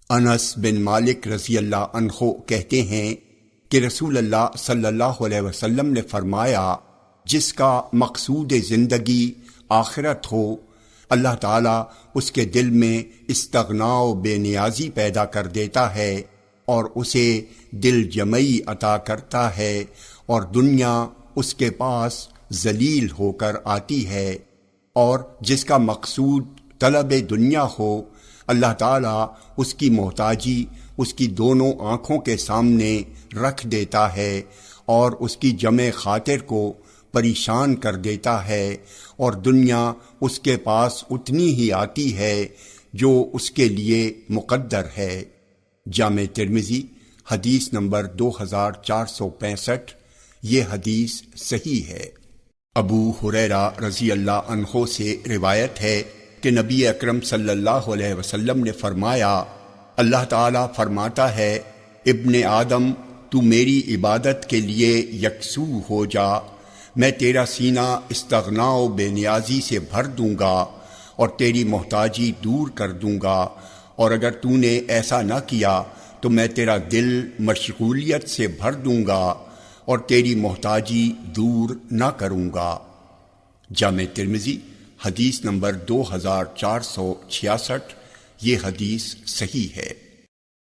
انس بن مالک رضی اللہ عنہ کہتے ہیں کہ رسول اللہ صلی اللہ علیہ وسلم نے فرمایا، جس کا مقصود زندگی آخرت ہو، اللہ تعالیٰ اس کے دل میں استغنا و بے نیازی پیدا کر دیتا ہے اور اسے دل جمعی عطا کرتا ہے، اور دنیا اس کے پاس ذلیل ہو کر آتی ہے۔ اور جس کا مقصود طلب دنیا ہو، اللہ تعالیٰ اس کی محتاجی اس کی دونوں آنکھوں کے سامنے رکھ دیتا ہے اور اس کی جمع خاطر کو پریشان کر دیتا ہے، اور دنیا اس کے پاس اتنی ہی آتی ہے جو اس کے لیے مقدر ہے۔ جامع ترمذی حدیث نمبر 2465۔ یہ حدیث صحیح ہے۔ ابو ہریرہ رضی اللہ عنہ سے روایت ہے کہ نبی اکرم صلی اللہ علیہ وسلم نے فرمایا، اللہ تعالیٰ فرماتا ہے، ابن آدم تو میری عبادت کے لیے یکسو ہو جا، میں تیرا سینہ استغنا و بے نیازی سے بھر دوں گا اور تیری محتاجی دور کر دوں گا، اور اگر تو نے ایسا نہ کیا تو میں تیرا دل مشغولیت سے بھر دوں گا اور تیری محتاجی دور نہ کروں گا۔ جامع ترمذی حدیث نمبر 2466۔ یہ حدیث صحیح ہے۔